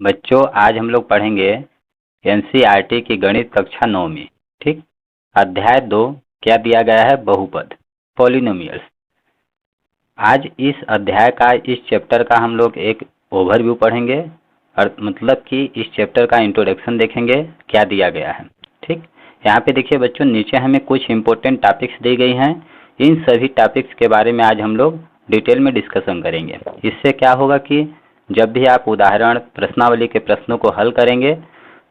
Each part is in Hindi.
बच्चों आज हम लोग पढ़ेंगे एनसीईआरटी की गणित कक्षा 9 में। ठीक, अध्याय 2 क्या दिया गया है? बहुपद, पॉलिनोमियल्स। आज इस अध्याय का, इस चैप्टर का हम लोग एक ओवरव्यू पढ़ेंगे और मतलब कि इस चैप्टर का इंट्रोडक्शन देखेंगे क्या दिया गया है। ठीक, यहाँ पे देखिए बच्चों, नीचे हमें कुछ इंपॉर्टेंट टॉपिक्स दी गई हैं। इन सभी टॉपिक्स के बारे में आज हम लोग डिटेल में डिस्कशन करेंगे। इससे क्या होगा कि जब भी आप उदाहरण, प्रश्नावली के प्रश्नों को हल करेंगे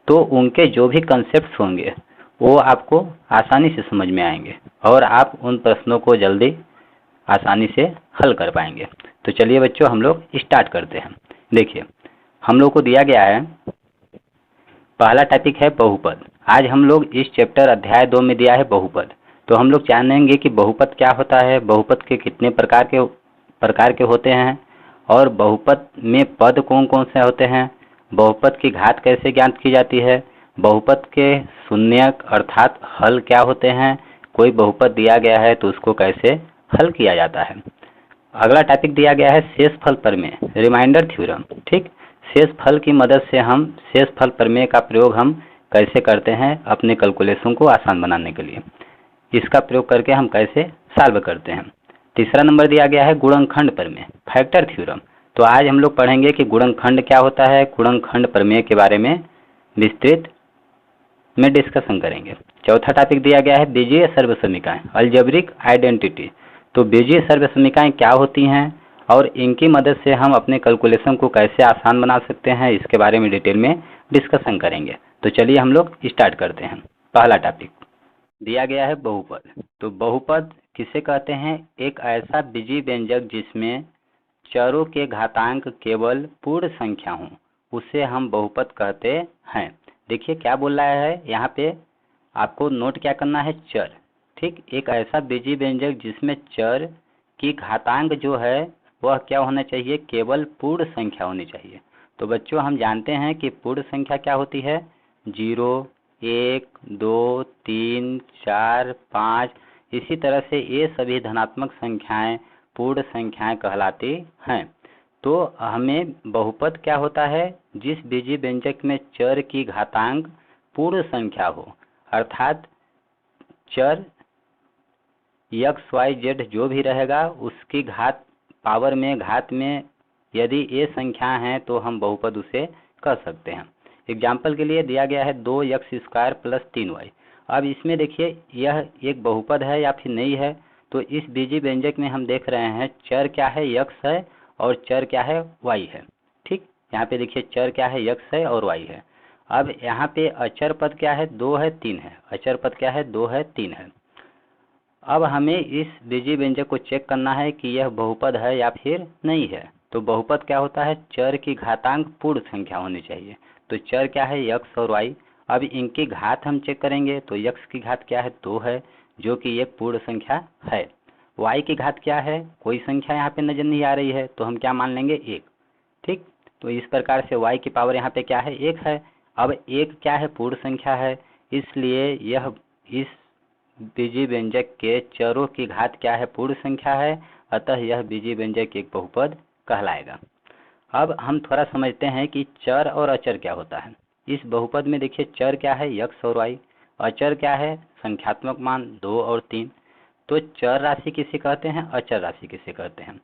तो उनके जो भी कंसेप्ट होंगे वो आपको आसानी से समझ में आएंगे और आप उन प्रश्नों को जल्दी आसानी से हल कर पाएंगे। तो चलिए बच्चों, हम लोग स्टार्ट करते हैं। देखिए, हम लोग को दिया गया है, पहला टॉपिक है बहुपद। आज हम लोग इस चैप्टर अध्याय 2 में दिया है बहुपद। तो हम लोग जानेंगे कि बहुपद क्या होता है, बहुपद के कितने प्रकार के होते हैं और बहुपद में पद कौन कौन से होते हैं, बहुपद की घात कैसे ज्ञात की जाती है, बहुपद के शून्यक अर्थात हल क्या होते हैं, कोई बहुपद दिया गया है तो उसको कैसे हल किया जाता है। अगला टॉपिक दिया गया है शेषफल प्रमेय, रिमाइंडर थ्योरम। ठीक, शेषफल की मदद से हम शेषफल प्रमेय का प्रयोग हम कैसे करते हैं अपने कैलकुलेशन को आसान बनाने के लिए, इसका प्रयोग करके हम कैसे सॉल्व करते हैं। तीसरा नंबर दिया गया है गुणनखंड प्रमेय, फैक्टर थ्योरम। तो आज हम लोग पढ़ेंगे कि गुणनखंड क्या होता है, गुणनखंड प्रमेय के बारे में विस्तृत में डिस्कशन करेंगे। चौथा टॉपिक दिया गया है बीजीय सर्वसमीकरण, अलजेब्रिक आइडेंटिटी। तो बीजीय सर्वसमीकरण क्या होती हैं और इनकी मदद से हम अपने कैलकुलेशन को कैसे आसान बना सकते हैं, इसके बारे में डिटेल में डिस्कशन करेंगे। तो चलिए हम लोग स्टार्ट करते हैं। पहला टॉपिक दिया गया है बहुपद। तो बहुपद किसे कहते हैं? एक ऐसा बीजीय व्यंजक जिसमें चरों के घातांक केवल पूर्ण संख्या हों, उसे हम बहुपद कहते हैं। देखिए क्या बोल रहा है यहाँ पे, आपको नोट क्या करना है, चर। ठीक, एक ऐसा बीजीय व्यंजक जिसमें चर की घातांक जो है वह क्या होना चाहिए, केवल पूर्ण संख्या होनी चाहिए। तो बच्चों हम जानते हैं कि पूर्ण संख्या क्या होती है, 0, 1, 2, 3, 4, 5, इसी तरह से ये सभी धनात्मक संख्याएं पूर्ण संख्याएं कहलाती हैं। तो हमें बहुपद क्या होता है, जिस बीजीय व्यंजक में चर की घातांक पूर्ण संख्या हो, अर्थात चर x y z जो भी रहेगा उसकी घात पावर में, घात में यदि ये संख्या है तो हम बहुपद उसे कह सकते हैं। एग्जाम्पल के लिए दिया गया है 2x² + 3y। अब इसमें देखिए यह एक बहुपद है या फिर नहीं है। तो इस बीजीय व्यंजक में हम देख रहे हैं चर क्या है, x है और चर क्या है, y है। ठीक, यहाँ पे देखिए चर क्या है, x है और y है। अब यहाँ पे अचर पद क्या है, 2 है 3 है। अचर पद क्या है, 2 है 3 है। अब हमें इस बीजीय व्यंजक को चेक करना है कि यह बहुपद है या फिर नहीं है। तो बहुपद क्या होता है, चर की घातांक पूर्ण संख्या होनी चाहिए। तो चर क्या है, x और y। अब इनकी घात हम चेक करेंगे तो x की घात क्या है, 2 है, जो कि एक पूर्ण संख्या है। y की घात क्या है, कोई संख्या यहाँ पे नजर नहीं आ रही है, तो हम क्या मान लेंगे, 1। ठीक, तो इस प्रकार से y की पावर यहाँ पे क्या है, 1 है। अब 1 क्या है, पूर्ण संख्या है, इसलिए यह इस बीजीय व्यंजक के चरों की घात क्या है, पूर्ण संख्या है, अतः यह बीजीय व्यंजक एक बहुपद कहलाएगा। अब हम थोड़ा समझते हैं कि चर और अचर क्या होता है। इस बहुपद में देखिए चर क्या है, x और y, अचर क्या है, संख्यात्मक मान 2 और 3। तो चर राशि किसे कहते हैं, अचर राशि किसे कहते हैं?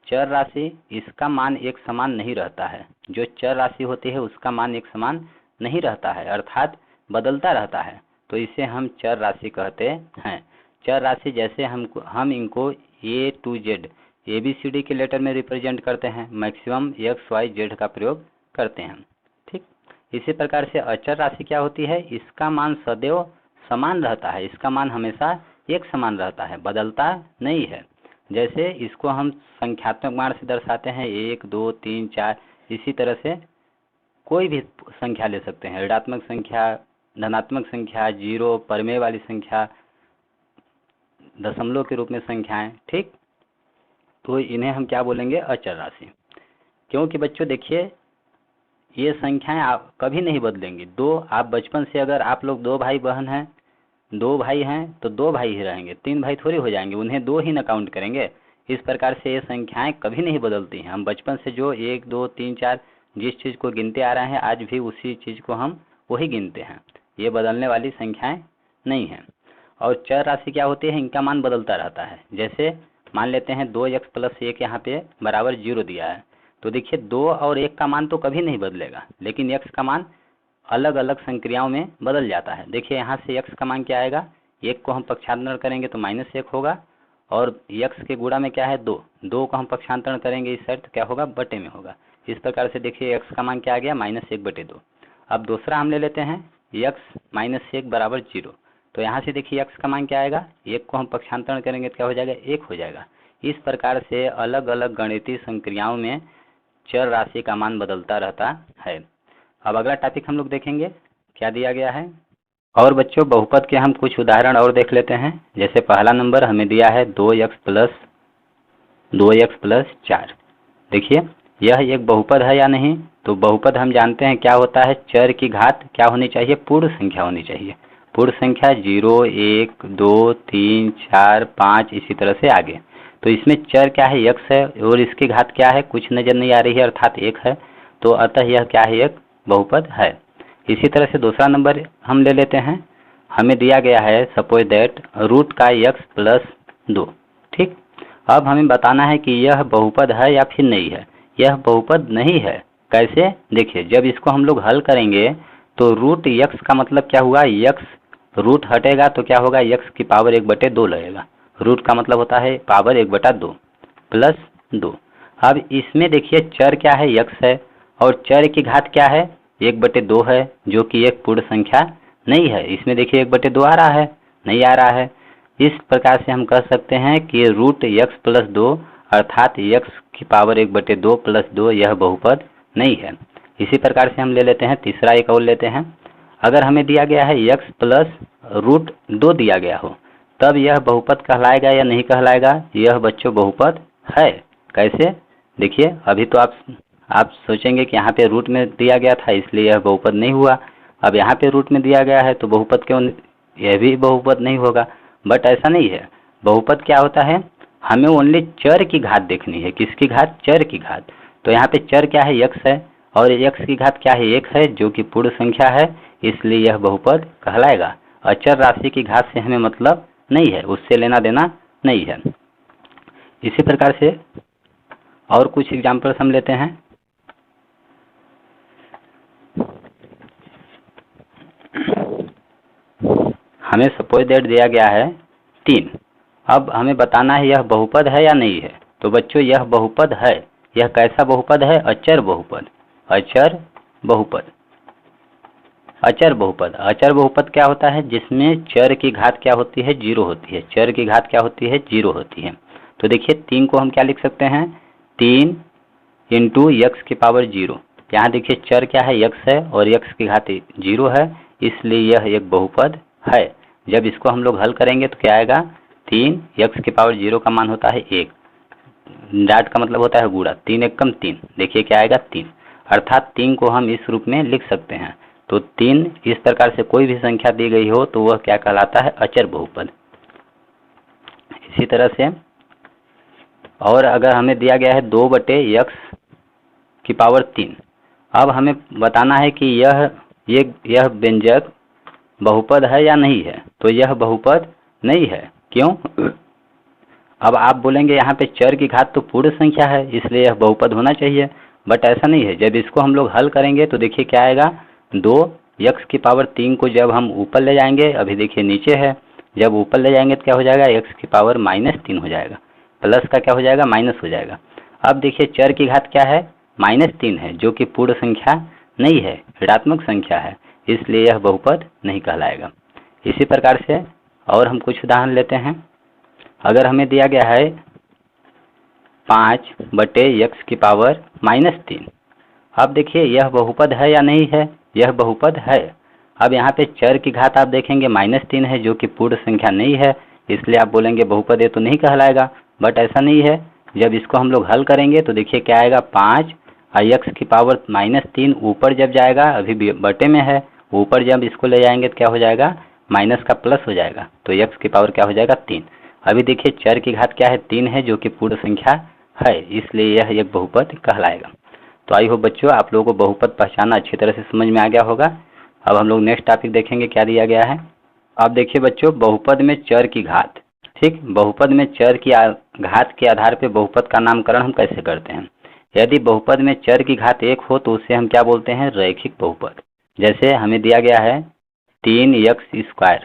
चर राशि, इसका मान एक समान नहीं रहता है। जो चर राशि होती है उसका मान एक समान नहीं रहता है, अर्थात बदलता रहता है, तो इसे हम चर राशि कहते हैं। चर राशि जैसे हम इनको A to Z ABCD के लेटर में रिप्रेजेंट करते हैं, मैक्सिमम x y z का प्रयोग करते हैं। ठीक, इसी प्रकार से अचर राशि क्या होती है, इसका मान सदैव समान रहता है, इसका मान हमेशा एक समान रहता है, बदलता नहीं है। जैसे इसको हम संख्यात्मक मान से दर्शाते हैं, 1, 2, 3, 4, इसी तरह से कोई भी संख्या ले सकते हैं, ऋणात्मक संख्या, धनात्मक संख्या, 0, परमेय वाली संख्या, दशमलव के रूप में संख्याएं। ठीक, तो इन्हें हम क्या बोलेंगे, अचर राशि। क्योंकि बच्चों देखिए ये संख्याएं आप कभी नहीं बदलेंगी। आप बचपन से, अगर आप लोग 2 भाई बहन हैं, 2 भाई हैं तो 2 भाई ही रहेंगे, 3 भाई थोड़ी हो जाएंगे, उन्हें 2 ही न काउंट करेंगे। इस प्रकार से ये संख्याएं कभी नहीं बदलती हैं। हम बचपन से जो 1, 2, 3, 4 जिस चीज़ को गिनते आ रहे हैं आज भी उसी चीज़ को हम वही गिनते हैं, ये बदलने वाली संख्याएं नहीं हैं। और चर राशि क्या होती है, इनका मान बदलता रहता है। जैसे मान लेते हैं 2x + 1 यहाँ पे बराबर 0 दिया है, तो देखिए 2 और 1 का मान तो कभी नहीं बदलेगा, लेकिन x का मान अलग अलग संक्रियाओं में बदल जाता है। देखिए यहाँ से x का मान क्या आएगा, 1 को हम पक्षांतरण करेंगे तो -1 होगा, और x के गुणा में क्या है 2, 2 को हम पक्षांतरण करेंगे इस साइड तो क्या होगा, बटे में होगा। इस प्रकार से देखिए x का मान क्या आ गया, -1/2। अब दूसरा हम ले लेते हैं x - 1 बराबर 0, तो यहाँ से देखिए x का मान क्या आएगा, 1 को हम पक्षांतरण करेंगे तो क्या हो जाएगा, 1 हो जाएगा। इस प्रकार से अलग अलग गणितीय संक्रियाओं में चर राशि का मान बदलता रहता है। अब अगला टॉपिक हम लोग देखेंगे क्या दिया गया है। और बच्चों बहुपद के हम कुछ उदाहरण और देख लेते हैं। जैसे पहला नंबर हमें दिया है 2x + 4। देखिए यह एक बहुपद है या नहीं, तो बहुपद हम जानते हैं क्या होता है, चर की घात क्या होनी चाहिए, पूर्ण संख्या होनी चाहिए। पूर्ण संख्या 0, 1, 2, 3, 4, 5 इसी तरह से आगे। तो इसमें चर क्या है, x है, और इसकी घात क्या है, कुछ नजर नहीं आ रही है, अर्थात 1 है, तो अतः यह क्या है, एक बहुपद है। इसी तरह से दूसरा नंबर हम ले लेते हैं। हमें दिया गया है सपोज दैट रूट का x + 2। ठीक, अब हमें बताना है कि यह बहुपद है या फिर नहीं है। यह बहुपद नहीं है। कैसे, देखिए जब इसको हम लोग हल करेंगे तो रूट x का मतलब क्या हुआ, x रूट हटेगा तो क्या होगा, x की पावर 1/2 लगेगा। रूट का मतलब होता है पावर 1/2 + 2। अब इसमें देखिए चर क्या है, x है, और चर की घात क्या है, 1/2 है, जो कि एक पूर्ण संख्या नहीं है। इसमें देखिए 1/2 आ रहा है, नहीं आ रहा है। इस प्रकार से हम कह सकते हैं कि रूट x + 2 अर्थात x की पावर 1/2 + 2 यह बहुपद नहीं है। इसी प्रकार से हम ले लेते हैं तीसरा एक और लेते हैं। अगर हमें दिया गया है x + √2 दिया गया हो, तब यह बहुपद कहलाएगा या नहीं कहलाएगा, यह बच्चों बहुपद है। कैसे, देखिए अभी तो आप सोचेंगे कि यहाँ पे रूट में दिया गया था इसलिए यह बहुपद नहीं हुआ, अब यहाँ पे रूट में दिया गया है तो बहुपद क्यों, यह भी बहुपद नहीं होगा। बट ऐसा नहीं है। बहुपद क्या होता है, हमें ओनली चर की घात देखनी है। किसकी घात, चर की घात। तो यहाँ पे चर क्या है, x है, और x की घात क्या है, 1 है, जो कि पूर्ण संख्या है, इसलिए यह बहुपद कहलाएगा। अचर राशि की घात से हमें मतलब नहीं है, उससे लेना देना नहीं है। इसी प्रकार से और कुछ एग्जाम्पल्स हम लेते हैं। हमें सपोज दैट दिया गया है 3। अब हमें बताना है यह बहुपद है या नहीं है। तो बच्चों यह बहुपद है। यह कैसा बहुपद है, अचर बहुपद। अचर बहुपद। अचर बहुपद, अचर बहुपद क्या होता है, जिसमें चर की घात क्या होती है, 0 होती है। चर की घात क्या होती है, 0 होती है। तो देखिए 3 को हम क्या लिख सकते हैं, 3 × x की पावर 0। यहाँ देखिए चर क्या है, x है, और x की घात 0 है, इसलिए यह एक बहुपद है। जब इसको हम लोग हल करेंगे तो क्या आएगा, 3 x की पावर 0 का मान होता है 1, डाट का मतलब होता है गुणा, 3 × 3, देखिए क्या आएगा 3, अर्थात 3 को हम इस रूप में लिख सकते हैं। तो 3 इस प्रकार से कोई भी संख्या दी गई हो तो वह क्या कहलाता है, अचर बहुपद। इसी तरह से और अगर हमें दिया गया है 2/x की पावर 3, अब हमें बताना है कि यह व्यंजक बहुपद है या नहीं है। तो यह बहुपद नहीं है। क्यों, अब आप बोलेंगे यहाँ पे चर की घात तो पूर्ण संख्या है इसलिए यह बहुपद होना चाहिए, बट ऐसा नहीं है। जब इसको हम लोग हल करेंगे तो देखिए क्या आएगा, 2x की पावर 3 को जब हम ऊपर ले जाएंगे, अभी देखिए नीचे है, जब ऊपर ले जाएंगे तो क्या हो जाएगा, x की पावर -3 हो जाएगा, प्लस का क्या हो जाएगा, माइनस हो जाएगा। अब देखिए चर की घात क्या है, -3 है, जो कि पूर्ण संख्या नहीं है, ऋणात्मक संख्या है, इसलिए यह बहुपद नहीं कहलाएगा। इसी प्रकार से और हम कुछ उदाहरण लेते हैं। अगर हमें दिया गया है 5/x की पावर -3, अब देखिए यह बहुपद है या नहीं है, यह बहुपद है। अब यहाँ पे चर की घात आप देखेंगे -3 है, जो कि पूर्ण संख्या नहीं है, इसलिए आप बोलेंगे बहुपद ये तो नहीं कहलाएगा, बट ऐसा नहीं है। जब इसको हम लोग हल करेंगे तो देखिए क्या आएगा, 5 और x की पावर -3 ऊपर जब जाएगा, अभी बटे में है, ऊपर जब इसको ले जाएंगे तो क्या हो जाएगा, माइनस का प्लस हो जाएगा, तो x की पावर क्या हो जाएगा, 3। अभी देखिए चर की घात क्या है, 3 है, जो कि पूर्ण संख्या है, इसलिए यह एक बहुपद कहलाएगा। तो आई होप बच्चों आप लोगों को बहुपद पहचानना अच्छी तरह से समझ में आ गया होगा। अब हम लोग नेक्स्ट टॉपिक देखेंगे क्या दिया गया है। अब देखिए बच्चों, बहुपद में चर की घात। ठीक, बहुपद में चर की घात के आधार पर बहुपद का नामकरण हम कैसे करते हैं। यदि बहुपद में चर की घात 1 हो तो उसे हम क्या बोलते हैं, रैखिक बहुपद। जैसे हमें दिया गया है 3x²,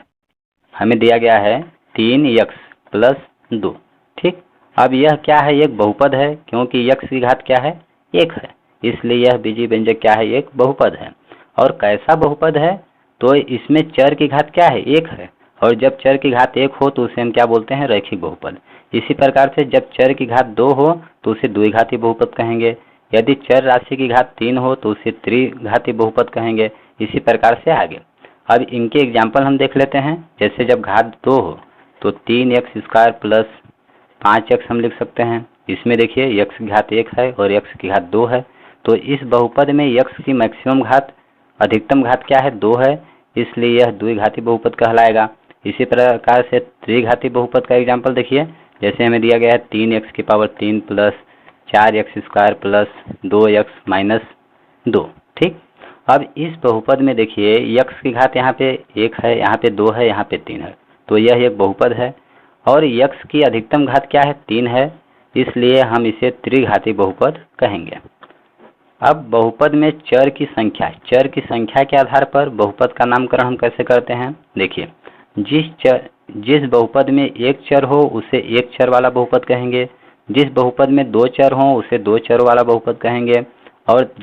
हमें दिया गया है 3x+2। ठीक, अब यह क्या है, एक बहुपद है क्योंकि x की घात क्या है, 1 है, इसलिए यह बीजीय व्यंजक क्या है, एक बहुपद है। और कैसा बहुपद है, तो इसमें चर की घात क्या है, 1 है, और जब चर की घात 1 हो तो उसे हम क्या बोलते हैं, रैखिक बहुपद। इसी प्रकार से जब चर की घात 2 हो तो उसे द्विघाती बहुपद कहेंगे। यदि चर राशि की घात 3 हो तो उसे त्रिघाती बहुपद कहेंगे। इसी प्रकार से आगे। अब इनके एग्जाम्पल हम देख लेते हैं। जैसे जब घात 2 हो तो 3x² + 5x हम लिख सकते हैं। इसमें देखिए x की घात 1 है और x की घात 2 है, तो इस बहुपद में x की मैक्सिमम घात, अधिकतम घात क्या है, 2 है, इसलिए यह द्विघाती बहुपद कहलाएगा। इसी प्रकार से त्रिघाती बहुपद का एग्जाम्पल देखिए। जैसे हमें दिया गया है 3x³ + 4x² + 2x - 2। ठीक, अब इस बहुपद में देखिए x की घात यहाँ पे 1 है, यहाँ पे 2 है, यहाँ पे 3 है, तो यह एक बहुपद है। और x की अधिकतम घात क्या है, 3 है, इसलिए हम इसे त्रिघाती बहुपद कहेंगे। अब बहुपद में चर की संख्या, चर की संख्या के आधार पर बहुपद का नामकरण हम कैसे करते हैं। देखिए, जिस बहुपद में एक चर हो उसे एक चर वाला बहुपद कहेंगे, जिस बहुपद में 2 चर हो उसे 2 चर वाला बहुपद कहेंगे, और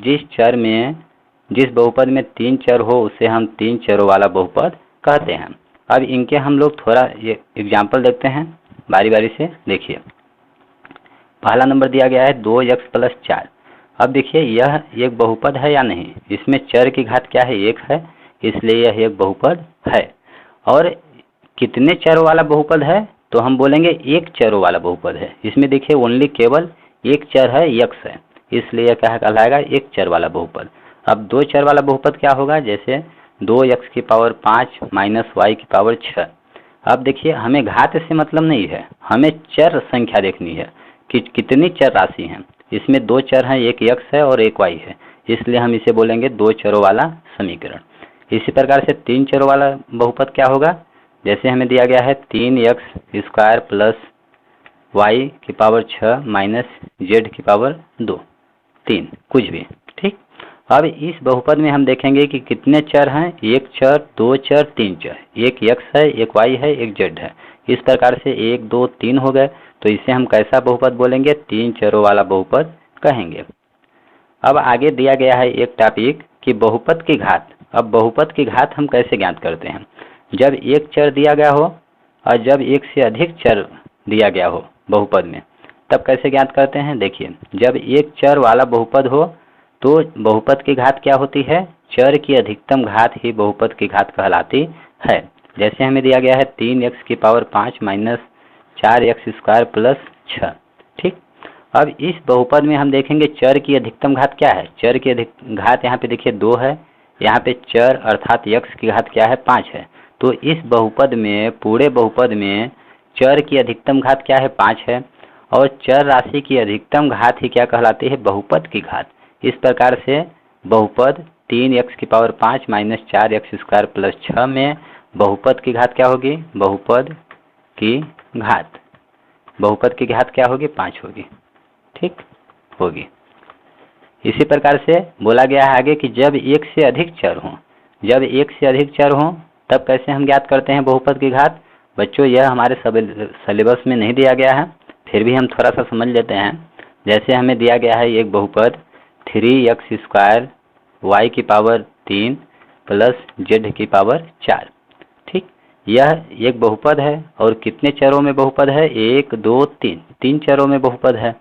जिस बहुपद में 3 चर हो उसे हम 3 चरों वाला बहुपद कहते हैं। अब इनके हम लोग थोड़ा ये एग्जाम्पल देखते हैं बारी बारी से। देखिए, पहला नंबर दिया गया है 2x + 4। अब देखिए यह एक बहुपद है या नहीं, इसमें चर की घात क्या है, 1 है, इसलिए यह एक बहुपद है। और कितने चरों वाला बहुपद है, तो हम बोलेंगे एक चरों वाला बहुपद है। इसमें देखिए ओनली केवल एक चर है, x है, इसलिए क्या कहलाएगा, एक चर वाला बहुपद। अब 2 चर वाला बहुपद क्या होगा, जैसे 2x⁵ - y⁶। अब देखिए हमें घात से मतलब नहीं है, हमें चर संख्या देखनी है कि कितनी चर राशि हैं। इसमें 2 चर हैं, एक x है और एक y है, इसलिए हम इसे बोलेंगे 2 चरों वाला समीकरण। इसी प्रकार से 3 चरों वाला बहुपद क्या होगा, जैसे हमें दिया गया है 3x² + y⁶ - z⁵2, 3 कुछ भी। ठीक, अब इस बहुपद में हम देखेंगे कि कितने चर हैं, एक चर, 2 चर, 3 चर, एक x है, एक y है, एक z है। इस प्रकार से 1 2 3 हो गए, तो इसे हम कैसा बहुपद बोलेंगे, 3 चरों वाला बहुपद कहेंगे। अब आगे दिया गया है एक टॉपिक कि बहुपद की घात। अब बहुपद की घात हम कैसे ज्ञात करते हैं, जब एक चर दिया गया हो और जब एक से अधिक चर दिया गया हो बहुपद में, तब कैसे ज्ञात करते हैं। देखिए, जब एक चर वाला बहुपद हो तो बहुपद की घात क्या होती है, चर की अधिकतम घात ही बहुपद की घात कहलाती है। जैसे हमें दिया गया है 3x⁵ - 4x² + 6। ठीक, अब इस बहुपद में हम देखेंगे चर की अधिकतम घात क्या है। चर की घात यहाँ पे देखिए 2 है, यहाँ पे चर अर्थात x की घात क्या है, 5 है। तो इस बहुपद में, पूरे बहुपद में चर की अधिकतम घात क्या है, 5 है, और चर राशि की अधिकतम घात ही क्या कहलाती है, बहुपद की घात। इस प्रकार से बहुपद 3x⁵ - 4x² + 6 में बहुपद की घात क्या होगी, बहुपद की घात क्या होगी, 5 होगी। ठीक होगी। इसी प्रकार से बोला गया है आगे कि जब एक से अधिक चर हों, तब कैसे हम ज्ञात करते हैं बहुपद की घात। बच्चों, यह हमारे सिलेबस में नहीं दिया गया है, फिर भी हम थोड़ा सा समझ लेते हैं। जैसे हमें दिया गया है एक बहुपद 3x² y⁵3 + z⁴। ठीक, यह एक बहुपद है और कितने चरों में बहुपद है, 1 2 3, 3 चरों में बहुपद है।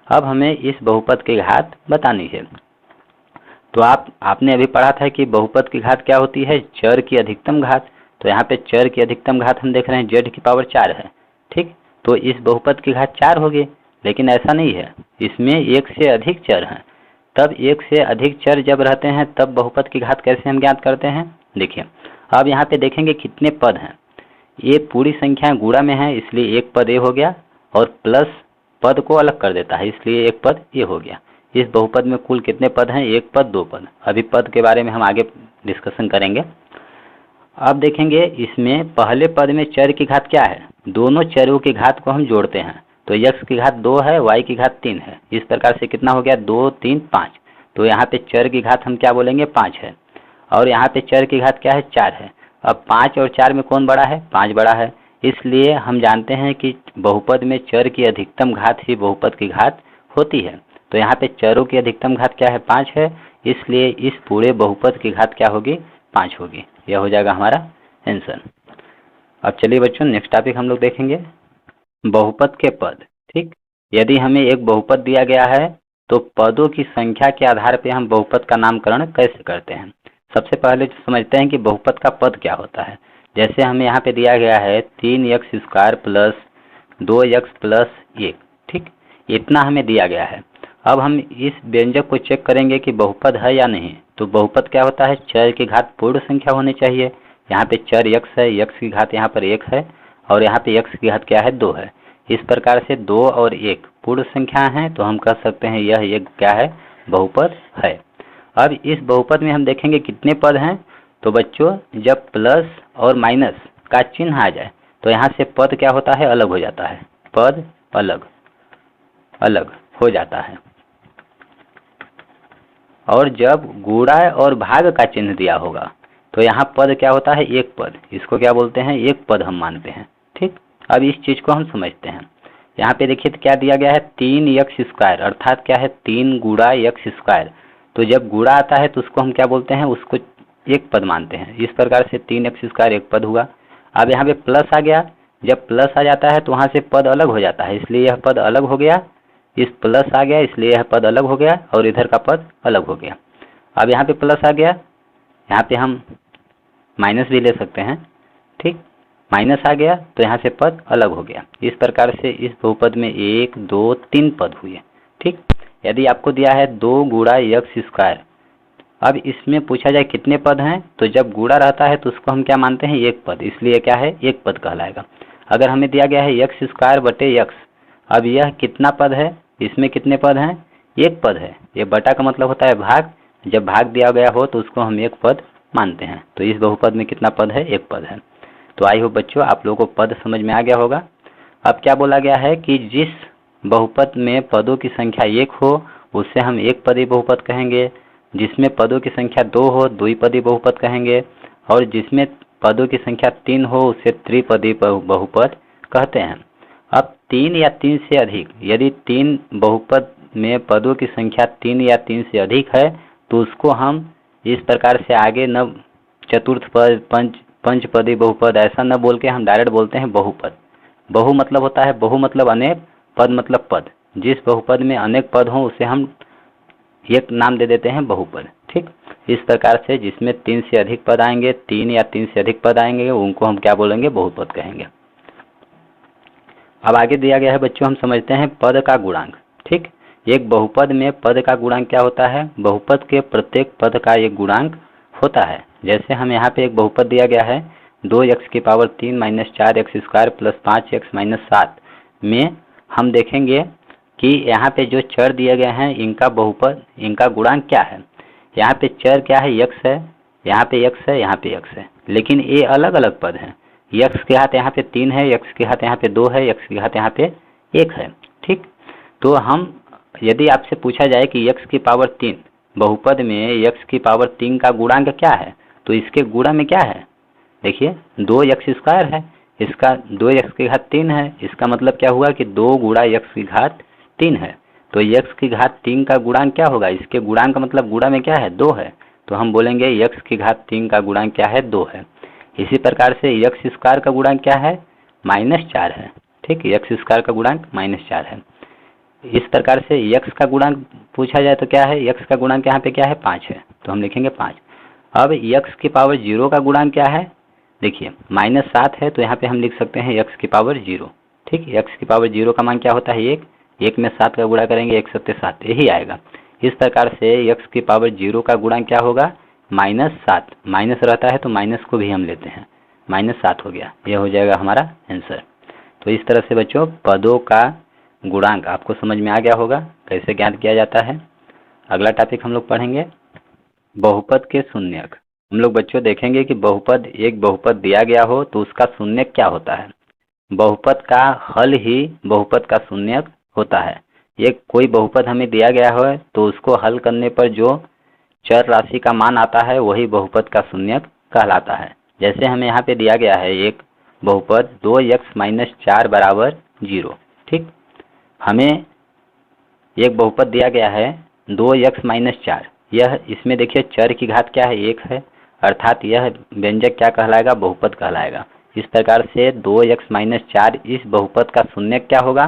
अब हमें इस बहुपद की घात बतानी है। तो आपने अभी पढ़ा था कि बहुपद की घात क्या होती है, चर की अधिकतम घात। तो यहाँ पे चर की अधिकतम घात हम देख रहे हैं z⁴ है। ठीक, तो इस बहुपद की घात 4 होगी, लेकिन ऐसा नहीं है, इसमें एक से अधिक चर हैं। तब एक से अधिक चर जब रहते हैं तब बहुपद की घात कैसे हम ज्ञात करते हैं। देखिए, अब यहाँ पे देखेंगे कितने पद हैं। ये पूरी संख्याएं गुणा में है, इसलिए एक पद ए हो गया, और प्लस पद को अलग कर देता है, इसलिए एक पद ए हो गया। इस बहुपद में कुल कितने पद हैं, एक पद दो पद। अभी पद के बारे में हम आगे डिस्कशन करेंगे। अब देखेंगे इसमें पहले पद में चर की घात क्या है, दोनों चरों की घात को हम जोड़ते हैं तो x की घात 2 है, y की घात 3 है। इस प्रकार से कितना हो गया, 2 3 5। तो यहाँ पे चर की घात हम क्या बोलेंगे, 5 है, और यहाँ पे चर की घात क्या है, 4 है। अब 5 और 4 में कौन बड़ा है, 5 बड़ा है। इसलिए हम जानते हैं कि बहुपद में चर की अधिकतम घात ही बहुपद की घात होती है। तो यहाँ पे चरों की अधिकतम घात क्या है, 5 है, इसलिए इस पूरे बहुपद की घात क्या होगी, 5 होगी। यह हो जाएगा हमारा आंसर। अब चलिए बच्चों नेक्स्ट टॉपिक हम लोग देखेंगे, बहुपद के पद। ठीक, यदि हमें एक बहुपद दिया गया है तो पदों की संख्या के आधार पर हम बहुपद का नामकरण कैसे करते हैं। सबसे पहले समझते हैं कि बहुपद का पद क्या होता है। जैसे हमें यहाँ पे दिया गया है 3x² प्लस 2x प्लस 1, ठीक, इतना हमें दिया गया है। अब हम इस व्यंजक को चेक करेंगे कि बहुपद है या नहीं। तो बहुपद क्या होता है, चर की घात पूर्ण संख्या होनी चाहिए। यहाँ पे चर x है, x की घात यहाँ पर 1 है, और यहाँ पे x की घात क्या है, 2 है। इस प्रकार से 2 और 1 पूर्ण संख्या हैं, तो हम कह सकते हैं यह एक क्या है, बहुपद है। अब इस बहुपद में हम देखेंगे कितने पद हैं। तो बच्चों जब प्लस और माइनस का चिन्ह आ जाए तो यहाँ से पद क्या होता है, अलग हो जाता है, पद अलग अलग हो जाता है। और जब गुणा और भाग का चिन्ह दिया होगा तो यहाँ पद क्या होता है, एक पद, इसको क्या बोलते हैं, एक पद हम मानते हैं। ठीक, अब इस चीज को हम समझते हैं। यहाँ पे देखिए तो क्या दिया गया है, 3x², अर्थात क्या है, 3 गुणा x²। तो जब गुणा आता है तो उसको हम क्या बोलते हैं, उसको एक पद मानते हैं। इस प्रकार से 3x² एक पद हुआ। अब यहाँ पे प्लस आ गया, जब प्लस आ जाता है तो वहाँ से पद अलग हो जाता है, इसलिए यह पद अलग हो गया। इस प्लस आ गया इसलिए यह पद अलग हो गया, और इधर का पद अलग हो गया। अब यहाँ पे प्लस आ गया, यहाँ पे हम माइनस भी ले सकते हैं। ठीक, माइनस आ गया तो यहाँ से पद अलग हो गया। इस प्रकार से इस बहुपद में 1 2 3 पद हुए। ठीक, यदि आपको दिया है 2 गुणा x², अब इसमें पूछा जाए कितने पद हैं, तो जब गुणा रहता है तो उसको हम क्या मानते हैं, एक पद, इसलिए क्या है, एक पद कहलाएगा। अगर हमें दिया गया है x² बटे x, अब यह कितना पद है, इसमें कितने पद हैं, एक पद है। ये बटा का मतलब होता है भाग, जब भाग दिया गया हो तो उसको हम एक पद मानते हैं। तो इस बहुपद में कितना पद है, एक पद है। तो आई होप बच्चों आप लोगों को पद समझ में आ गया होगा। अब क्या बोला गया है कि जिस बहुपद में पदों की संख्या 1 हो उससे हम एक पदी बहुपद कहेंगे, जिसमें पदों की संख्या 2 हो द्विपदी बहुपद कहेंगे, और जिसमें पदों की संख्या 3 हो उसे त्रिपदी बहुपद कहते हैं। अब 3 या 3 से अधिक, यदि 3 बहुपद में पदों की संख्या 3 या 3 से अधिक है तो उसको हम इस प्रकार से आगे न चतुर्थ पद, पंचपदी बहुपद ऐसा न बोल के हम डायरेक्ट बोलते हैं बहुपद। बहु मतलब होता है, बहु मतलब अनेक, पद मतलब पद। जिस बहुपद में अनेक पद हों उसे हम एक नाम दे देते हैं बहुपद। ठीक, इस प्रकार से जिसमें 3 से अधिक पद आएंगे, 3 या 3 से अधिक पद आएंगे, उनको हम क्या बोलेंगे, बहुपद कहेंगे। अब आगे दिया गया है बच्चों, हम समझते हैं पद का गुणांक। ठीक, एक बहुपद में पद का गुणांक क्या होता है, बहुपद के प्रत्येक पद का एक गुणांक होता है। जैसे हम यहाँ पे एक बहुपद दिया गया है 2x³ minus 4x² plus 5x minus 7 में हम देखेंगे कि यहाँ पे जो चर दिए गए हैं इनका बहुपद, इनका गुणांक क्या है। यहाँ पे चर क्या है, x है, यहाँ पे x है, यहाँ पे x है, लेकिन ये अलग अलग पद हैं। x के हाथ यहाँ पे 3 है, x के हाथ यहाँ पे 2 है, x के हाथ यहाँ पे 1 है। ठीक, तो हम यदि आपसे पूछा जाए कि x³ बहुपद में x³ का गुणांक क्या है, तो इसके गुणा में क्या है, देखिए 2x² है, इसका 2x³ है, इसका मतलब क्या हुआ कि 2 गुणा x³ है। तो x³ का गुणांक क्या होगा, इसके गुणांक मतलब गुणा में क्या है, 2 है, तो हम बोलेंगे x³ का गुणांक क्या है, 2 है। इसी प्रकार से x² का गुणांक क्या है, -4 है। ठीक, x² का गुणांक -4 है। इस प्रकार से x का गुणांक पूछा जाए तो क्या है, x का गुणांक यहाँ पे क्या है, 5 है, तो हम लिखेंगे 5। अब x⁻0 का गुणांक क्या है, देखिए -7 है, तो यहाँ पे हम लिख सकते हैं x⁻0। ठीक, x⁻0 का मान क्या होता है, 1 में 7 का गुणा करेंगे 1 7 7, यही आएगा। इस प्रकार से x⁻0 का गुणांक क्या होगा, -7, माइनस रहता है तो माइनस को भी हम लेते हैं, -7 हो गया, यह हो जाएगा हमारा आंसर। तो इस तरह से बच्चों पदों का गुणांक आपको समझ में आ गया होगा कैसे ज्ञात किया जाता है। अगला टॉपिक हम लोग पढ़ेंगे बहुपद के शून्यक। हम लोग बच्चों देखेंगे कि बहुपद, एक बहुपद दिया गया हो तो उसका शून्यक क्या होता है। बहुपद का हल ही बहुपद का शून्यक होता है। एक कोई बहुपद हमें दिया गया हो तो उसको हल करने पर जो चर राशि का मान आता है वही बहुपद का शून्यक कहलाता है। जैसे हमें यहाँ पे दिया गया है एक बहुपद 2x-4 बराबर 0। ठीक, हमें एक बहुपद दिया गया है 2x-4। यह इसमें देखिए चर की घात क्या है, 1 है, अर्थात यह व्यंजक क्या कहलाएगा, बहुपद कहलाएगा। इस प्रकार से 2x-4 इस बहुपद का शून्यक क्या होगा।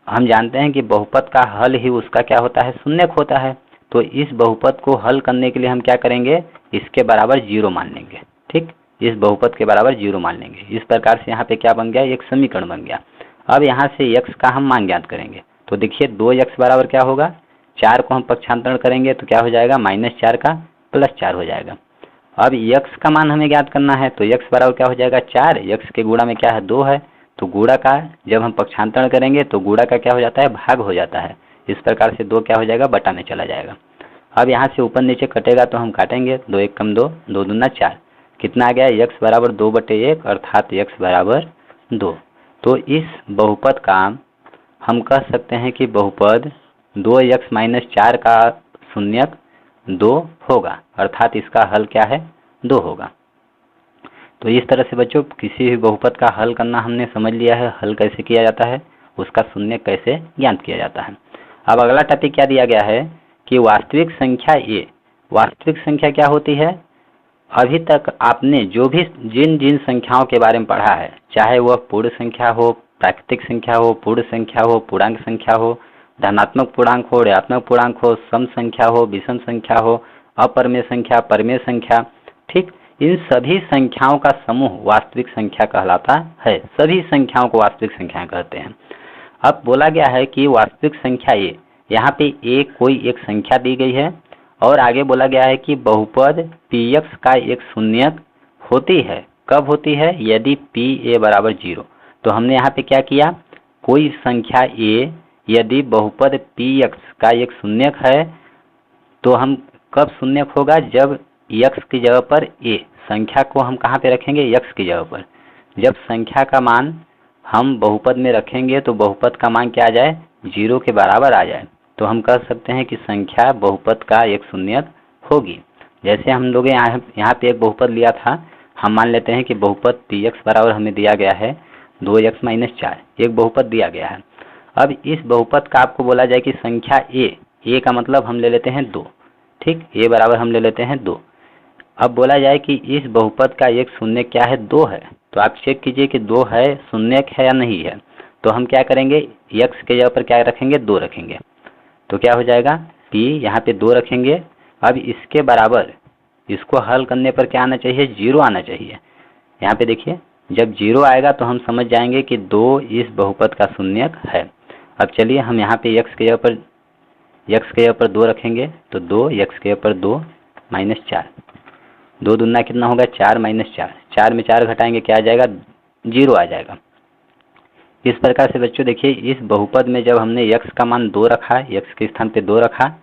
हम जानते हैं कि बहुपद का हल ही उसका क्या होता है, शून्यक होता है। तो इस बहुपद को हल करने के लिए हम क्या करेंगे, इसके बराबर 0 मान लेंगे। ठीक, इस बहुपद के बराबर 0 मान लेंगे। इस प्रकार से यहाँ पे क्या बन गया, एक समीकरण बन गया। अब यहाँ से x का हम मान ज्ञात करेंगे। तो देखिए 2x बराबर क्या होगा, 4 को हम पक्षांतरण करेंगे तो क्या हो जाएगा, -4 का +4 हो जाएगा। अब x का मान हमें ज्ञात करना है तो x बराबर क्या हो जाएगा, 4। x के गुणा में क्या है, 2 है, तो गुणा का जब हम पक्षांतरण करेंगे तो गुणा का क्या हो जाता है, भाग हो जाता है। इस प्रकार से 2 क्या हो जाएगा, बटा में चला जाएगा। अब यहाँ से ऊपर नीचे कटेगा तो हम काटेंगे, 2 1 कम 2, 2 दूना 4, कितना आ गया, x बराबर 2/1 अर्थात x बराबर 2। तो इस बहुपद का हम कह सकते हैं कि बहुपद 2x-4 का शून्यक 2 होगा, अर्थात इसका हल क्या है, 2 होगा। तो इस तरह से बच्चों किसी भी बहुपद का हल करना हमने समझ लिया है, हल कैसे किया जाता है, उसका शून्यक कैसे ज्ञात किया जाता है। अब अगला टॉपिक क्या दिया गया है कि वास्तविक संख्या a, वास्तविक संख्या क्या होती है। अभी तक आपने जो भी जिन जिन संख्याओं के बारे में पढ़ा है, चाहे वह पूर्ण संख्या हो, प्राकृतिक संख्या हो, पूर्ण संख्या हो, पूर्णांक संख्या हो, धनात्मक पूर्णांक हो, ऋणात्मक पूर्णांक हो, सम संख्या हो, विषम संख्या हो, अपरिमेय संख्या, परिमेय संख्या, ठीक, इन सभी संख्याओं का समूह वास्तविक संख्या कहलाता है। सभी संख्याओं को वास्तविक संख्या कहते हैं। अब बोला गया है कि वास्तविक संख्या a, यहाँ पे a कोई एक संख्या दी गई है और आगे बोला गया है कि बहुपद px का एक शून्यक होती है। कब होती है, यदि pa बराबर 0। तो हमने यहाँ पे क्या किया, कोई संख्या a यदि बहुपद px का एक शून्यक है तो हम कब शून्यक होगा, जब x की जगह पर a, संख्या को हम कहाँ पे रखेंगे, x की जगह पर। जब संख्या का मान हम बहुपद में रखेंगे तो बहुपद का मान क्या आ जाए, 0 के बराबर आ जाए, तो हम कह सकते हैं कि संख्या बहुपद का एक शून्यक होगी। जैसे हम लोग यहाँ पे एक बहुपद लिया था, हम मान लेते हैं कि बहुपद px बराबर हमें दिया गया है 2x-4, एक बहुपद दिया गया है। अब इस बहुपद का आपको बोला जाए कि संख्या a का मतलब हम ले लेते हैं 2। ठीक, a बराबर हम ले लेते हैं 2। अब बोला जाए कि इस बहुपद का एक शून्यक क्या है, 2 है। तो आप चेक कीजिए कि 2 है, शून्यक है या नहीं है। तो हम क्या करेंगे, x के जगह पर क्या रखेंगे, 2 रखेंगे। तो क्या हो जाएगा, p यहाँ पे 2 रखेंगे। अब इसके बराबर इसको हल करने पर क्या आना चाहिए, 0 आना चाहिए। यहाँ पे देखिए जब 0 आएगा तो हम समझ जाएंगे कि 2 इस बहुपद का शून्यक है। अब चलिए हम यहाँ पे x के जगह पर 2 रखेंगे, तो 2 x के जगह पर 2 -4, 2 दूना कितना होगा, 4 -4, 4 में 4 घटाएंगे क्या आ जाएगा, 0 आ जाएगा। इस प्रकार से बच्चों देखिए इस बहुपद में जब हमने x का मान 2 रखा, x के स्थान पे 2 रखा,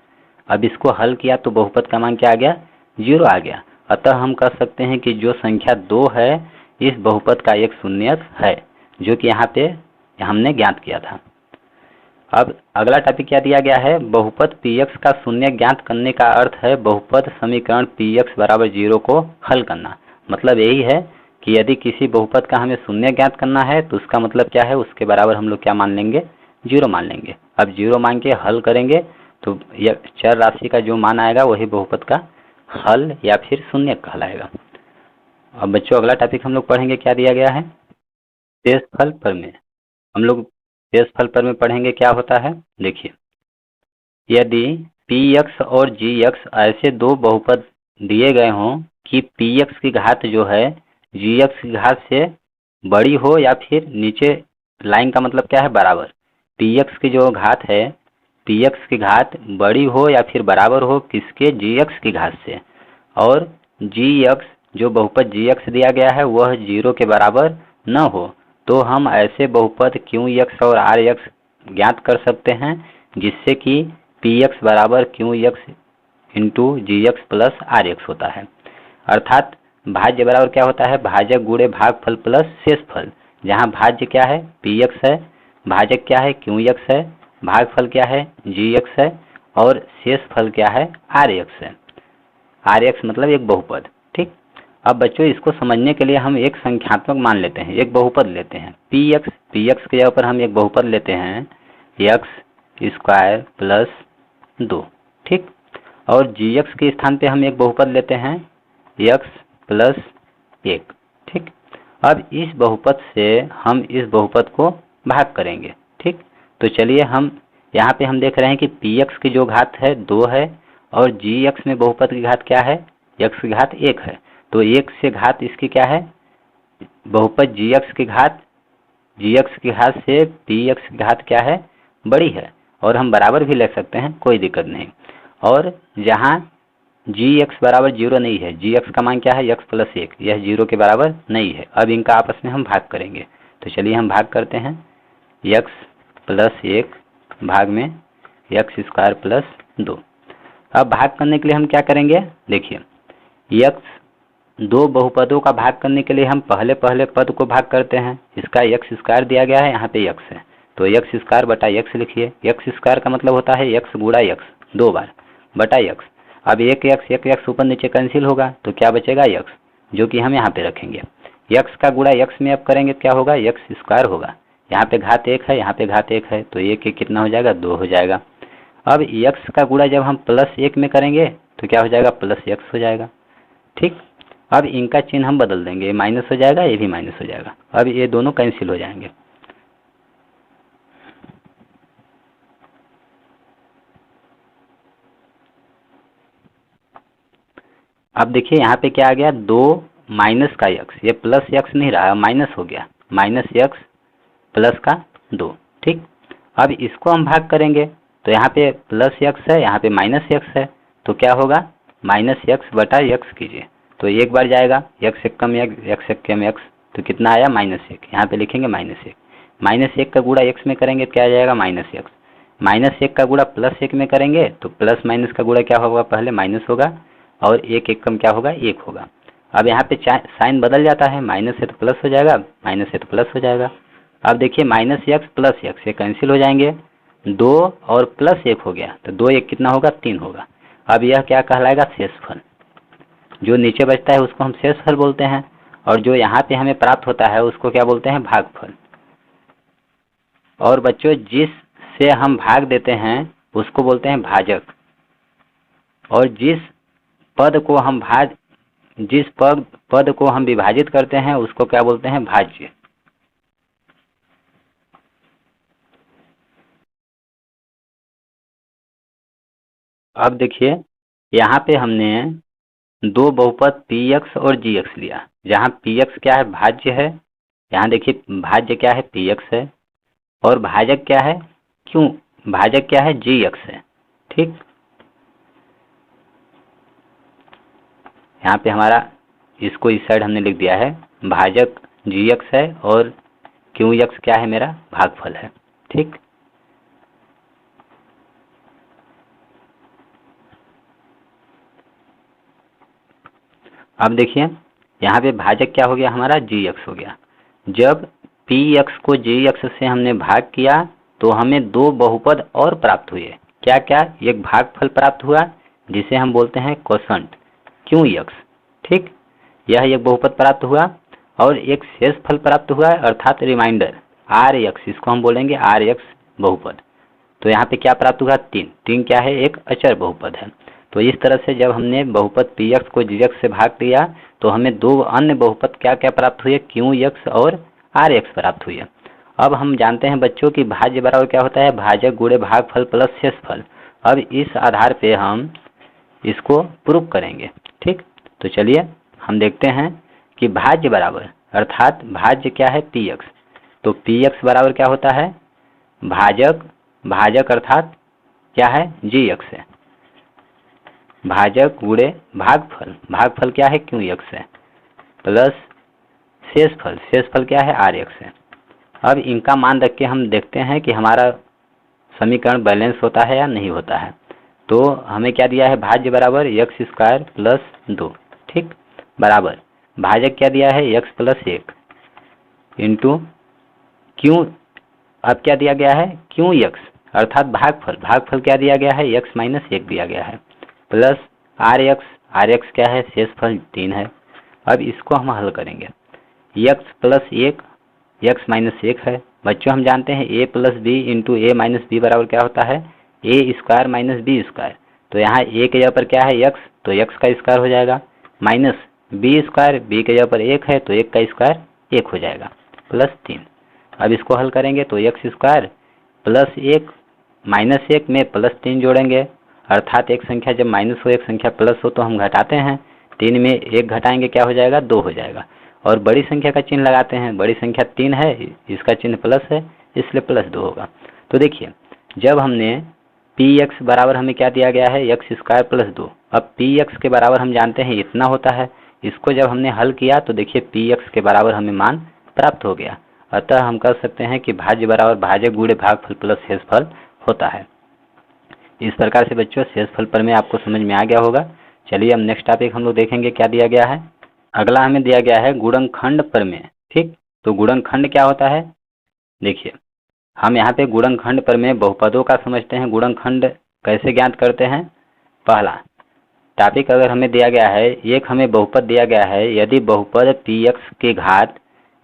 अब इसको हल किया तो बहुपद का मान क्या आ गया, 0 आ गया। अतः हम कह सकते हैं कि जो संख्या 2 है इस बहुपद का एक शून्यक है, जो कि यहाँ पे हमने ज्ञात किया था। अब अगला टॉपिक क्या दिया गया है, बहुपद px का शून्यक ज्ञात करने का अर्थ है बहुपद समीकरण px बराबर 0 को हल करना। मतलब यही है कि यदि किसी बहुपद का हमें शून्य ज्ञात करना है तो उसका मतलब क्या है, उसके बराबर हम लोग क्या मान लेंगे, 0 मान लेंगे। अब 0 मान के हल करेंगे तो यह चर राशि का जो मान आएगा वही बहुपद का हल या फिर शून्यक कहलाएगा। अब बच्चों अगला टॉपिक हम लोग पढ़ेंगे, क्या दिया गया है, शेषफल प्रमेय। हम लोग शेषफल प्रमेय पढ़ेंगे, क्या होता है देखिए, यदि px और gx ऐसे दो बहुपद दिए गए हों कि px की घात जो है gx की घात से बड़ी हो या फिर नीचे लाइन का मतलब क्या है, बराबर। px की जो घात है, px की घात बड़ी हो या फिर बराबर हो किसके, gx की घात से, और gx जो बहुपद gx दिया गया है वह 0 के बराबर न हो, तो हम ऐसे बहुपद qx और rx ज्ञात कर सकते हैं जिससे कि पी एक्स बराबर Q X into G X plus R X होता है। अर्थात भाज्य बराबर क्या होता है, भाजक गुणे भागफल प्लस शेषफल, जहाँ भाज्य क्या है पी एक्स है, भाजक क्या है क्यू एक्स है, भागफल क्या है जी एक्स है और शेषफल क्या है आर एक्स है। आर एक्स मतलब एक बहुपद। ठीक, अब बच्चों इसको समझने के लिए हम एक संख्यात्मक मान लेते हैं, एक बहुपद लेते हैं पी एक्स के जगह पर हम एक बहुपद लेते हैं एक्स स्क्वायर प्लस 2। ठीक, और जी एक्स के स्थान पे हम एक बहुपद लेते हैं एक्स प्लस 1। ठीक, अब इस बहुपद से हम इस बहुपद को भाग करेंगे। ठीक, तो चलिए हम यहाँ पे हम देख रहे हैं कि पी एक्स की जो घात है 2 है और जी एक्स में बहुपद की घात क्या है, एक्स की घात 1 है। तो 1 से घात इसकी क्या है, बहुपद जी एक्स की घात से पी एक्स की घात क्या है, बड़ी है, और हम बराबर भी ले सकते हैं, कोई दिक्कत नहीं। और जहाँ जी एक्स बराबर 0 नहीं है, जी एक्स का मान क्या है एक्स प्लस 1, यह 0 के बराबर नहीं है। अब इनका आपस में हम भाग करेंगे, तो चलिए हम भाग करते हैं एक्स प्लस 1 भाग में एक्स स्क्वायर प्लस 2। अब भाग करने के लिए हम क्या करेंगे, देखिए एक्स दो बहुपदों का भाग करने के लिए हम पहले पद को भाग करते हैं। इसका एक्स स्क्वायर दिया गया है, यहाँ पे एक्स है तो एक्स स्क्वायर बटा एक्स लिखिए। एक्स स्क्वायर का मतलब होता है एक्स गुणा एक्स 2 बार बटा एक्स। अब एक एक्स ऊपर नीचे कैंसिल होगा तो क्या बचेगा एक्स, जो कि हम यहाँ पे रखेंगे। एक्स का गुणा एक्स में अब करेंगे क्या होगा, एक्स स्क्वायर होगा। यहाँ पे घात 1 है, यहाँ पे घात 1 है, तो एक कितना हो जाएगा 2 हो जाएगा। अब एक्स का गुणा जब हम प्लस 1 में करेंगे तो क्या हो जाएगा प्लस एक्स हो जाएगा। ठीक, अब इनका चिन्ह हम बदल देंगे, माइनस हो जाएगा, ये भी माइनस हो जाएगा। अब ये दोनों कैंसिल हो जाएंगे। अब देखिए यहाँ पे क्या आ गया, 2 माइनस का एक्स, ये प्लस एक्स नहीं रहा, माइनस हो गया, माइनस एक्स प्लस का 2। ठीक, अब इसको हम भाग करेंगे तो यहाँ पे प्लस एक्स है, यहाँ पे माइनस एक्स है, तो क्या होगा माइनस एक्स बटा एक्स कीजिए, तो एक बार जाएगा, एक्स एक कम एक्स एक कम एक्स, तो कितना आया -1। यहाँ पे लिखेंगे -1। -1 का गुणा एक्स में करेंगे क्या आ जाएगा -x। -1 का गुणा प्लस 1 में करेंगे तो प्लस माइनस का गुणा क्या होगा, पहले माइनस होगा और एक कम क्या होगा 1 होगा। अब यहाँ पे साइन बदल जाता है, माइनस है तो प्लस हो जाएगा, माइनस है तो प्लस हो जाएगा। अब देखिए -x प्लस एक्स ये कैंसिल हो जाएंगे, 2 और प्लस 1 हो गया, तो 2 1 कितना होगा 3 होगा। अब यह क्या कहलाएगा शेषफल, जो नीचे बचता है उसको हम शेषफल बोलते हैं, और जो यहाँ पे हमें प्राप्त होता है उसको क्या बोलते हैं भागफल। और बच्चों जिस से हम भाग देते हैं उसको बोलते हैं भाजक, और जिस पद को हम विभाजित करते हैं उसको क्या बोलते हैं भाज्य। अब देखिए यहाँ पे हमने दो बहुपद पी एक्स और जी एक्स लिया, जहाँ पी एक्स क्या है भाज्य है, यहाँ देखिए भाज्य क्या है पी एक्स है, और भाजक क्या है क्यों, भाजक क्या है जी एक्स है। ठीक, यहाँ पे हमारा इसको इस साइड हमने लिख दिया है, भाजक जी एक्स है और क्यू एक्स क्या है मेरा भागफल है। ठीक, अब देखिए यहाँ पे भाजक क्या हो गया हमारा जी एक्स हो गया। जब पी एक्स को जी एक्स से हमने भाग किया तो हमें दो बहुपद और प्राप्त हुए, क्या क्या, एक भागफल प्राप्त हुआ जिसे हम बोलते हैं कोशंट क्यू एक्स। ठीक, यह एक बहुपद प्राप्त हुआ, और एक शेषफल प्राप्त हुआ अर्थात रिमाइंडर आर एक्स, इसको हम बोलेंगे आर एक्स बहुपद। तो यहाँ पे क्या प्राप्त हुआ 3 क्या है एक अचर बहुपद है। तो इस तरह से जब हमने बहुपद पी एक्स को जी एक्स से भाग दिया तो हमें दो अन्य बहुपद क्या क्या प्राप्त हुए, क्यू एक्स और आर एक्स प्राप्त हुए। अब हम जानते हैं बच्चों की भाज्य बराबर क्या होता है, भाजक गुणे भागफल प्लस शेषफल। अब इस आधार पे हम इसको प्रूव करेंगे। ठीक, तो चलिए हम देखते हैं कि भाज्य बराबर अर्थात भाज्य क्या है पी एक्स, तो पी एक्स बराबर क्या होता है भाजक अर्थात क्या है जी एक्स है, भाजक गुणे भागफल क्या है क्यू एक्स है, प्लस शेषफल क्या है आर एक्स है। अब इनका मान रख के हम देखते हैं कि हमारा समीकरण बैलेंस होता है या नहीं होता है। तो हमें क्या दिया है, भाज्य बराबर एक्स स्क्वायर प्लस 2, ठीक, बराबर भाजक क्या दिया है, एक्स प्लस 1 इंटू क्यों, अब क्या दिया गया है, क्यों एक्स अर्थात भागफल, भागफल क्या दिया गया है, एक्स माइनस 1 दिया गया है, प्लस आर एक्स क्या है, शेषफल 3 है। अब इसको हम हल करेंगे, एक्स प्लस 1 एक्स माइनस 1 है। बच्चों हम जानते हैं ए प्लस बी इंटू ए माइनस बी बराबर क्या होता है, ए स्क्वायर माइनस बी स्क्वायर। तो यहाँ ए के जगह पर क्या है एक्स, तो एक्स का स्क्वायर हो जाएगा, माइनस बी स्क्वायर, बी के जगह पर 1 है तो 1 का स्क्वायर 1 हो जाएगा, प्लस 3। अब इसको हल करेंगे तो एक्स स्क्वायर प्लस 1 माइनस 1 में प्लस 3 जोड़ेंगे, अर्थात एक संख्या जब माइनस हो एक संख्या प्लस हो तो हम घटाते हैं, 3 में 1 घटाएंगे क्या हो जाएगा, 2 हो जाएगा। और बड़ी संख्या का चिन्ह लगाते हैं, बड़ी संख्या 3 है, इसका चिन्ह प्लस है इसलिए प्लस 2 होगा। तो देखिए जब हमने पी एक्स बराबर हमें क्या दिया गया है, एक्स स्क्वायर प्लस 2, अब पी एक्स के बराबर हम जानते हैं इतना होता है, इसको जब हमने हल किया तो देखिए पी एक्स के बराबर हमें मान प्राप्त हो गया। अतः हम कह सकते हैं कि भाज्य बराबर भाजक गुणे भागफल प्लस शेषफल होता है। इस प्रकार से बच्चों शेषफल पर में आपको समझ में आ गया होगा। चलिए अब नेक्स्ट टॉपिक हम लोग देखेंगे क्या दिया गया है। अगला हमें दिया गया है गुणनखंड प्रमेय, ठीक। तो गुणनखंड क्या होता है, देखिए हम यहाँ पे गुणनखंड प्रमेय बहुपदों का समझते हैं। गुणनखंड कैसे ज्ञात करते हैं, पहला टॉपिक अगर हमें दिया गया है, एक हमें बहुपद दिया गया है, यदि बहुपद पी एक्स की घात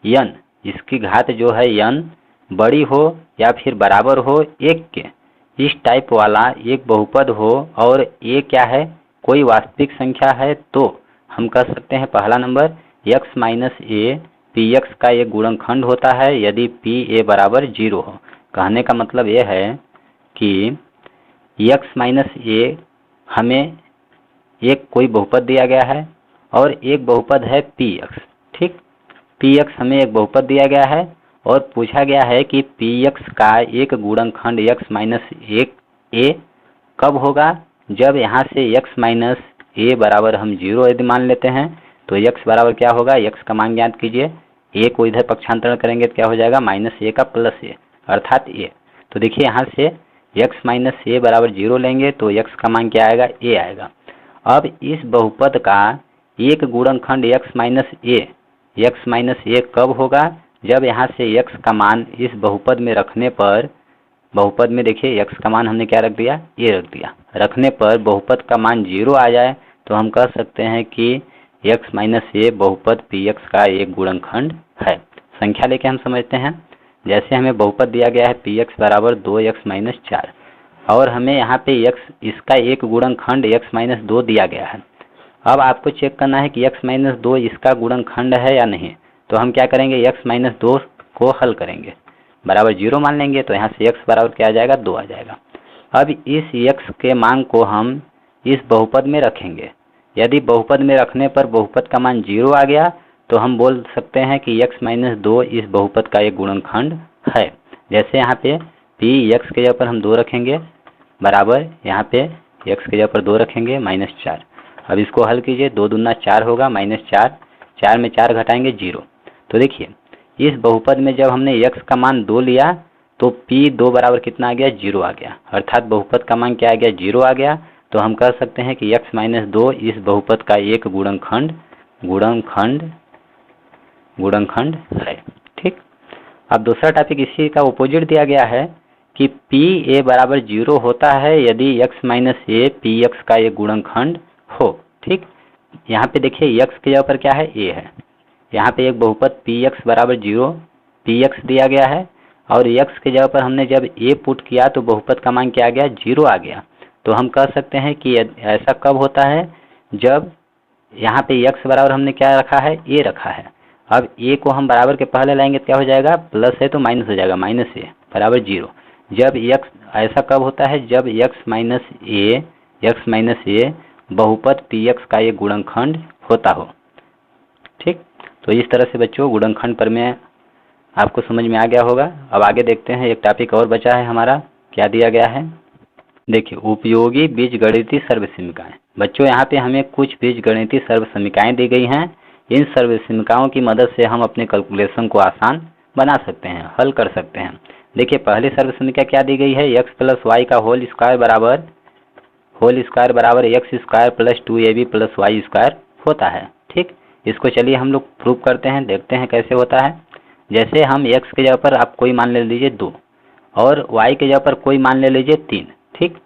n, इसकी घात जो है n बड़ी हो या फिर बराबर हो 1 के, इस टाइप वाला एक बहुपद हो और ये क्या है, कोई वास्तविक संख्या है, तो हम कह सकते हैं पहला number x minus A P x का एक गुणनखंड होता है यदि पी ए बराबर 0 हो। कहने का मतलब ये है कि x माइनस ए हमें एक कोई बहुपद दिया गया है और एक बहुपद है पी एक्स, ठीक। पी एक्स हमें एक बहुपद दिया गया है और पूछा गया है कि पी एक्स का एक गुणनखंड x माइनस ए कब होगा, जब यहाँ से x माइनस ए बराबर हम 0 यदि मान लेते हैं तो x बराबर क्या होगा, x का मान ज्ञात कीजिए, ए को इधर पक्षांतरण करेंगे तो क्या हो जाएगा, माइनस ए का प्लस ए अर्थात ए। तो देखिए यहाँ से x माइनस ए बराबर 0 लेंगे तो x का मान क्या आएगा, ए आएगा। अब इस बहुपद का एक गुणनखंड x माइनस ए कब होगा, जब यहाँ से x का मान इस बहुपद में रखने पर, बहुपद में देखिए x का मान हमने क्या रख दिया, ए रख दिया, रखने पर बहुपद का मान 0 आ जाए तो हम कह सकते हैं कि x माइनस ए बहुपद पी एक्स का एक गुणनखंड है। संख्या लेके हम समझते हैं, जैसे हमें बहुपद दिया गया है पी एक्स बराबर 2x माइनस 4 और हमें यहाँ पे x इसका एक गुणनखंड x माइनस 2 दिया गया है। अब आपको चेक करना है कि x माइनस 2 इसका गुणनखंड है या नहीं, तो हम क्या करेंगे, x माइनस 2 को हल करेंगे, बराबर 0 मान लेंगे तो यहाँ से x बराबर क्या आ जाएगा, 2 आ जाएगा। अब इस x के मान को हम इस बहुपद में रखेंगे, यदि बहुपद में रखने पर बहुपद का मान 0 आ गया तो हम बोल सकते हैं कि x माइनस 2 इस बहुपद का एक गुणनखंड है। जैसे यहाँ पे p x के जगह पर हम 2 रखेंगे, बराबर यहाँ पे x के जगह पर 2 रखेंगे माइनस 4। अब इसको हल कीजिए, 2 दूना 4 होगा, माइनस 4, 4 में 4 घटाएंगे 0। तो देखिए इस बहुपद में जब हमने x का मान 2 लिया तो p 2 बराबर कितना आ गया, 0 आ गया, अर्थात बहुपद का मान क्या आ गया, 0 आ गया। तो हम कह सकते हैं कि x माइनस 2 इस बहुपद का एक गुणनखंड है, ठीक। अब दूसरा टॉपिक इसी का अपोजिट दिया गया है कि पी ए बराबर 0 होता है यदि x minus A P x का एक गुणनखंड हो, ठीक। यहाँ पे देखिए x के जगह पर क्या है, a है, यहाँ पे एक बहुपद पी एक्स बराबर 0 पी एक्स दिया गया है और x के जगह पर हमने जब a पुट किया तो बहुपद का मान क्या आ गया, 0 आ गया। तो हम कह सकते हैं कि ऐसा कब होता है, जब यहाँ पे x बराबर हमने क्या रखा है, a रखा है। अब a को हम बराबर के पहले लाएंगे तो क्या हो जाएगा, प्लस है तो माइनस हो जाएगा, माइनस a बराबर 0। जब x ऐसा कब होता है, जब x माइनस ए बहुपद पी एक्स का एक गुणनखंड होता हो, ठीक। तो इस तरह से बच्चों गुणनखंड प्रमेय आपको समझ में आ गया होगा। अब आगे देखते हैं, एक टॉपिक और बचा है हमारा, क्या दिया गया है, देखिए उपयोगी बीजगणितीय सर्वसमीकाएं। बच्चों यहाँ पे हमें कुछ बीजगणितीय सर्वसमीकाएं दी गई हैं, इन सर्वसमीकाओं की मदद से हम अपने कैलकुलेशन को आसान बना सकते हैं, हल कर सकते हैं। देखिए पहली सर्वसमीकरण क्या दी गई है, x प्लस वाई का होल स्क्वायर बराबर X square plus 2ab plus Y square होता है। ठीक, इसको चलिए हम लोग प्रूव करते हैं, देखते हैं कैसे होता है। जैसे हम x के जगह पर आप कोई मान ले लीजिए 2 और y के जगह पर कोई मान ले लीजिए 3। ठीक,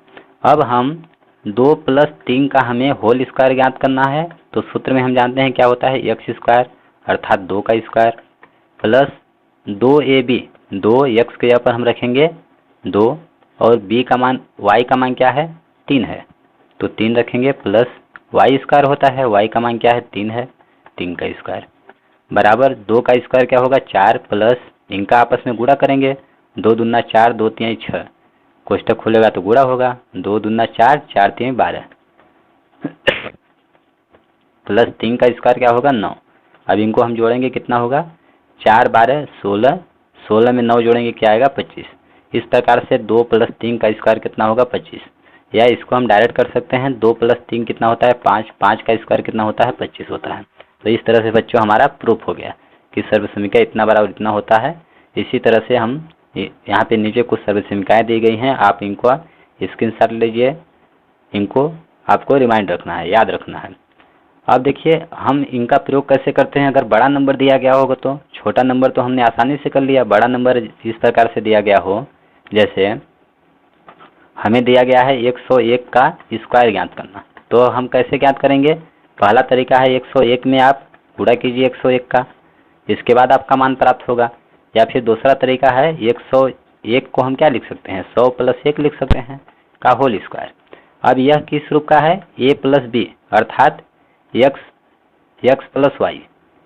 अब हम 2 प्लस 3 का हमें होल स्क्वायर ज्ञात करना है। तो सूत्र में हम जानते हैं क्या होता है, एक्स स्क्वायर अर्थात 2 का स्क्वायर प्लस 2ab, 2 x के जगह पर हम रखेंगे 2 और b का मान y का मान क्या है 3 है तो 3 रखेंगे प्लस वाई स्क्वायर होता है, y का मान क्या है 3 है, 3 का स्क्वायर बराबर 2 का स्क्वायर क्या होगा 4 प्लस इनका आपस में गुणा करेंगे, 2 दूना 4, 2 3 6, कोष्टक खुलेगा तो गुणा होगा, 2 दूना 4, 4 3 12 प्लस 3 का स्क्वायर क्या होगा 9। अब इनको हम जोड़ेंगे कितना होगा 4 12 16, 16 में 9 जोड़ेंगे क्या आएगा 25। इस प्रकार से 2 प्लस 3 का स्क्वायर कितना होगा 25, या इसको हम डायरेक्ट कर सकते हैं 2 प्लस 3 कितना होता है 5, 5 का स्क्वायर कितना होता है 25 होता है। तो इस तरह से बच्चों हमारा प्रूफ हो गया कि सर्वसमीकरण इतना बराबर इतना होता है। इसी तरह से हम यहाँ पे नीचे कुछ सर्वसमीकरणाएं दी गई हैं, आप इनको स्क्रीनशॉट लीजिए, इनको आपको रिमाइंड रखना है, याद रखना है। अब देखिए हम इनका प्रयोग कैसे करते हैं। अगर बड़ा नंबर दिया गया होगा तो छोटा नंबर तो हमने आसानी से कर लिया, बड़ा नंबर इस प्रकार से दिया गया हो, जैसे हमें दिया गया है 101 का स्क्वायर ज्ञात करना, तो हम कैसे ज्ञात करेंगे। पहला तरीका है 101 में आप गुणा कीजिए 101 का, इसके बाद आपका मान प्राप्त होगा। या फिर दूसरा तरीका है 101 को हम क्या लिख सकते हैं 100 प्लस 1 लिख सकते हैं का होल स्क्वायर। अब यह किस रूप का है a प्लस बी अर्थात x प्लस वाई,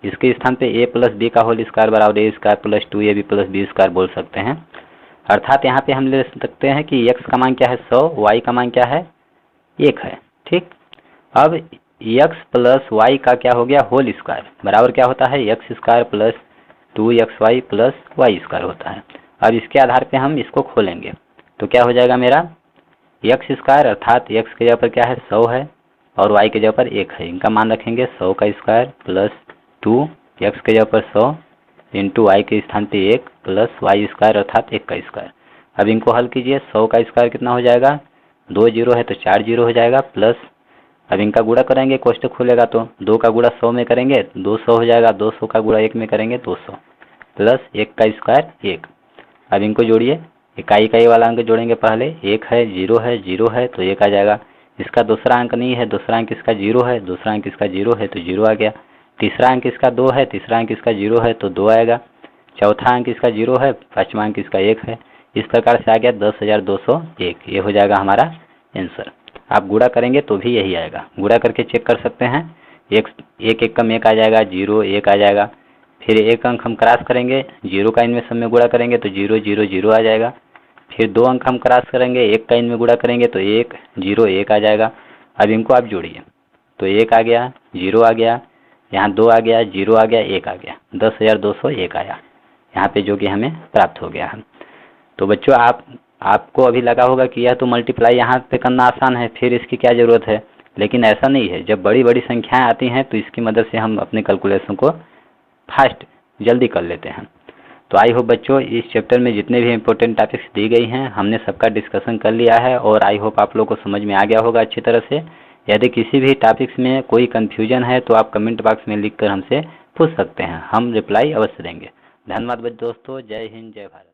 इसके स्थान पे a प्लस बी का होल स्क्वायर बराबर a square plus 2ab plus B square बोल सकते हैं। अर्थात यहाँ पे हम ले सकते हैं कि x का मान क्या है 100, y का मान क्या है 1 है। ठीक, अब x प्लस वाई का क्या हो गया होल स्क्वायर बराबर क्या होता है X square plus 2xy plus Y square होता है। अब इसके आधार पे हम इसको खोलेंगे तो क्या हो जाएगा मेरा एक्स स्क्वायर अर्थात x के जगह पर क्या है 100 है और y के जगह पर 1 है, इनका मान रखेंगे 100 का स्क्वायर प्लस 2 x के जगह पर 100 इंटू वाई के स्थान पे 1 प्लस वाई स्क्वायर अर्थात 1 का स्क्वायर। अब इनको हल कीजिए, 100 का स्क्वायर कितना हो जाएगा 2 जीरो है तो 4 जीरो हो जाएगा प्लस, अब इनका गुणा करेंगे कोष्टक खुलेगा तो 2 का गुणा 100 में करेंगे 200 हो जाएगा, 200 का गुणा 1 में करेंगे 200 प्लस 1 का स्क्वायर 1। अब इनको जोड़िए, इकाई इकाई वाला अंक जोड़ेंगे, पहले 1 है 0 है 0 है तो 1 आ जाएगा, इसका दूसरा अंक नहीं है, दूसरा अंक इसका 0 है, दूसरा अंक इसका 0 है तो 0 आ गया, तीसरा अंक इसका 2 है, तीसरा अंक इसका 0 है तो 2 आएगा, चौथा अंक इसका 0 है, पांचवा अंक इसका 1 है। इस प्रकार से आ गया 10,201, ये हो जाएगा हमारा आंसर। आप गुणा करेंगे तो भी यही आएगा, गुणा करके चेक कर सकते हैं, एक एक कम 1 आ जाएगा 0 1 आ जाएगा, फिर एक अंक हम क्रॉस करेंगे 0 का इनमें सब में गुणा करेंगे तो 0 0 0 आ जाएगा, फिर 2 अंक हम क्रॉस करेंगे 1 का इनमें गुणा करेंगे तो 1 0 1 आ जाएगा। अब इनको आप जोड़िए तो 1 आ गया 0 आ गया, यहाँ 2 आ गया 0 आ गया 1 आ गया, 10,201 आया यहाँ पे, जो कि हमें प्राप्त हो गया है। तो बच्चों आपको अभी लगा होगा कि यह तो मल्टीप्लाई यहाँ पे करना आसान है, फिर इसकी क्या ज़रूरत है, लेकिन ऐसा नहीं है। जब बड़ी बड़ी संख्याएं आती हैं तो इसकी मदद से हम अपने कैलकुलेशन को फास्ट जल्दी कर लेते हैं। तो आई होप बच्चों इस चैप्टर में जितने भी इम्पोर्टेंट टॉपिक्स दी गई हैं हमने सबका डिस्कशन कर लिया है, और आई होप आप लोग को समझ में आ गया होगा अच्छी तरह से। यदि किसी भी टॉपिक्स में कोई कन्फ्यूजन है तो आप कमेंट बॉक्स में लिखकर हमसे पूछ सकते हैं, हम रिप्लाई अवश्य देंगे। धन्यवाद दोस्तों, जय हिंद जय भारत।